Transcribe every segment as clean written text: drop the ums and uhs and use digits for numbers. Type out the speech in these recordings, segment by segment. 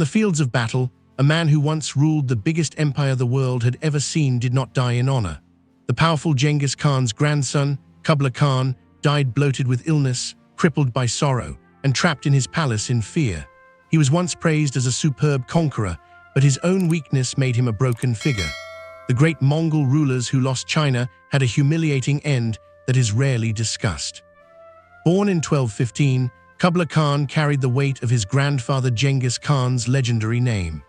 the fields of battle, a man who once ruled the biggest empire the world had ever seen did not die in honor. The powerful Genghis Khan's grandson, Kublai Khan, died bloated with illness, crippled by sorrow, and trapped in his palace in fear. He was once praised as a superb conqueror, but his own weakness made him a broken figure. The great Mongol rulers who lost China had a humiliating end that is rarely discussed. Born in 1215, Kublai Khan carried the weight of his grandfather Genghis Khan's legendary name.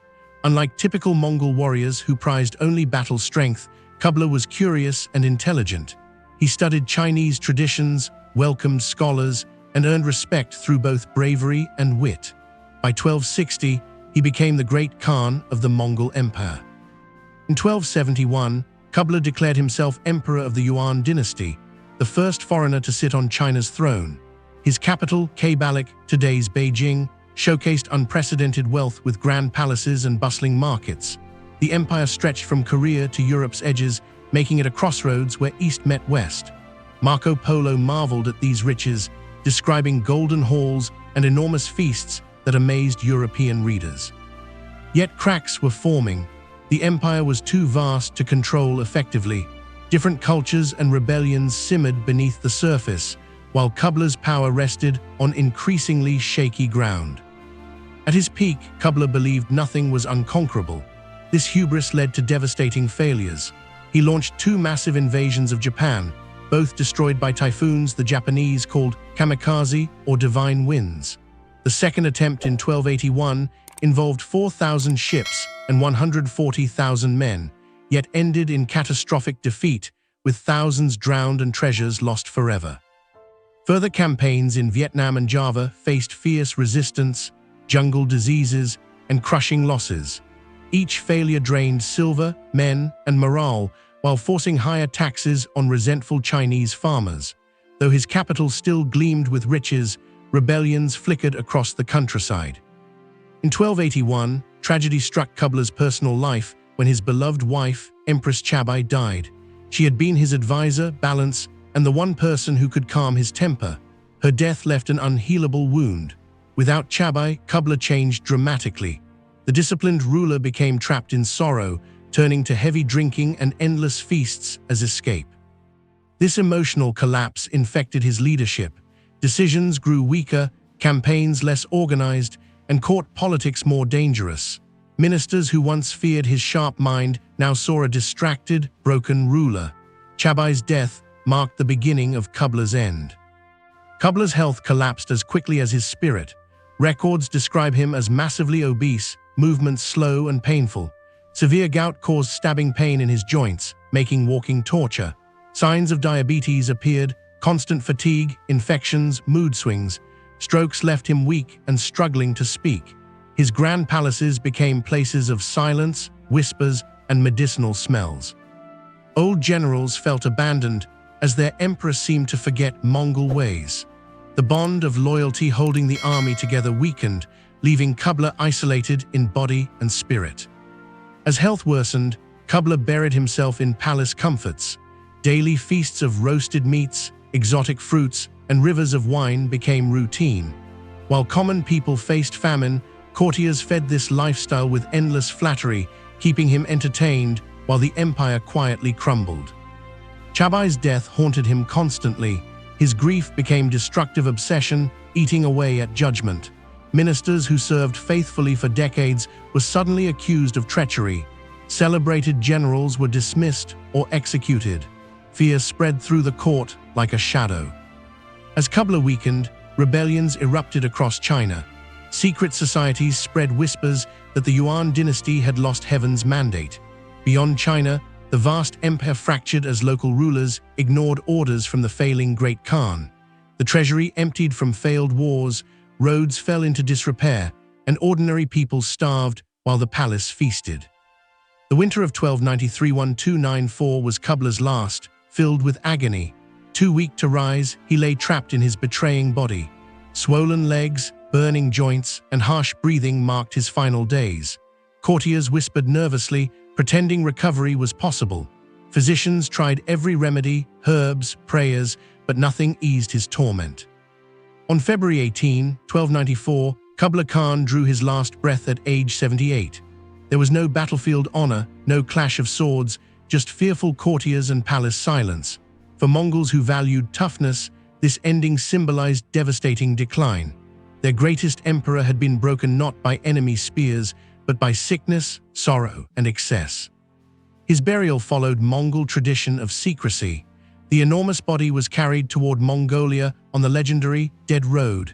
Unlike typical Mongol warriors who prized only battle strength, Kublai was curious and intelligent. He studied Chinese traditions, welcomed scholars, and earned respect through both bravery and wit. By 1260, he became the great Khan of the Mongol Empire. In 1271, Kublai declared himself emperor of the Yuan dynasty, the first foreigner to sit on China's throne. His capital, Kublai, today's Beijing, showcased unprecedented wealth with grand palaces and bustling markets. The empire stretched from Korea to Europe's edges, making it a crossroads where East met West. Marco Polo marveled at these riches, describing golden halls and enormous feasts that amazed European readers. Yet cracks were forming. The empire was too vast to control effectively. Different cultures and rebellions simmered beneath the surface, while Kublai's power rested on increasingly shaky ground. At his peak, Kublai believed nothing was unconquerable. This hubris led to devastating failures. He launched two massive invasions of Japan, both destroyed by typhoons the Japanese called kamikaze or divine winds. The second attempt in 1281 involved 4,000 ships and 140,000 men, yet ended in catastrophic defeat, with thousands drowned and treasures lost forever. Further campaigns in Vietnam and Java faced fierce resistance, jungle diseases, and crushing losses. Each failure drained silver, men, and morale, while forcing higher taxes on resentful Chinese farmers. Though his capital still gleamed with riches, rebellions flickered across the countryside. In 1281, tragedy struck Kublai's personal life when his beloved wife, Empress Chabai, died. She had been his advisor, balance, and the one person who could calm his temper. Her death left an unhealable wound. Without Chabai, Kublai changed dramatically. The disciplined ruler became trapped in sorrow, turning to heavy drinking and endless feasts as escape. This emotional collapse infected his leadership. Decisions grew weaker, campaigns less organized, and court politics more dangerous. Ministers who once feared his sharp mind now saw a distracted, broken ruler. Chabai's death marked the beginning of Kublai's end. Kublai's health collapsed as quickly as his spirit. Records describe him as massively obese, movements slow and painful. Severe gout caused stabbing pain in his joints, making walking torture. Signs of diabetes appeared, constant fatigue, infections, mood swings. Strokes left him weak and struggling to speak. His grand palaces became places of silence, whispers, and medicinal smells. Old generals felt abandoned, as their emperor seemed to forget Mongol ways. The bond of loyalty holding the army together weakened, leaving Kublai isolated in body and spirit. As health worsened, Kublai buried himself in palace comforts. Daily feasts of roasted meats, exotic fruits, and rivers of wine became routine. While common people faced famine, courtiers fed this lifestyle with endless flattery, keeping him entertained while the empire quietly crumbled. Chabai's death haunted him constantly. His grief became destructive obsession, eating away at judgment. Ministers who served faithfully for decades were suddenly accused of treachery. Celebrated generals were dismissed or executed. Fear spread through the court like a shadow. As Kublai weakened, rebellions erupted across China. Secret societies spread whispers that the Yuan dynasty had lost heaven's mandate. Beyond China, the vast empire fractured as local rulers ignored orders from the failing Great Khan. The treasury emptied from failed wars, roads fell into disrepair, and ordinary people starved while the palace feasted. The winter of 1293–1294 was Kublai's last, filled with agony. Too weak to rise, he lay trapped in his betraying body. Swollen legs, burning joints, and harsh breathing marked his final days. Courtiers whispered nervously, pretending recovery was possible. Physicians tried every remedy, herbs, prayers, but nothing eased his torment. On February 18, 1294, Kublai Khan drew his last breath at age 78. There was no battlefield honor, no clash of swords, just fearful courtiers and palace silence. For Mongols who valued toughness, this ending symbolized devastating decline. Their greatest emperor had been broken not by enemy spears, but by sickness, sorrow, and excess. His burial followed Mongol tradition of secrecy. The enormous body was carried toward Mongolia on the legendary Dead Road.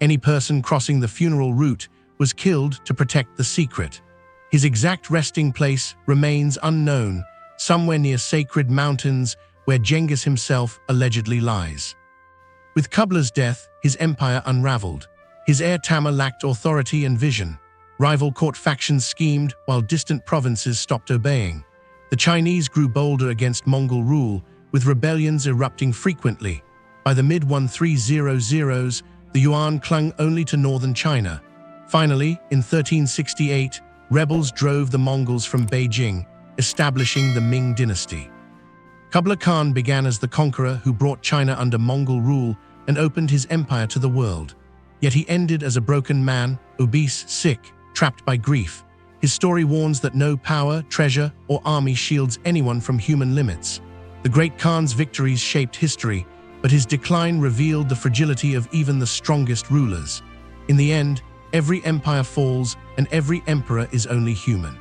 Any person crossing the funeral route was killed to protect the secret. His exact resting place remains unknown, somewhere near sacred mountains where Genghis himself allegedly lies. With Kublai's death, his empire unraveled. His heir Tamar lacked authority and vision. Rival court factions schemed while distant provinces stopped obeying. The Chinese grew bolder against Mongol rule, with rebellions erupting frequently. By the mid-1300s, the Yuan clung only to northern China. Finally, in 1368, rebels drove the Mongols from Beijing, establishing the Ming dynasty. Kublai Khan began as the conqueror who brought China under Mongol rule and opened his empire to the world. Yet he ended as a broken man, obese, sick, trapped by grief. His story warns that no power, treasure, or army shields anyone from human limits. The great Khan's victories shaped history, but his decline revealed the fragility of even the strongest rulers. In the end, every empire falls and every emperor is only human.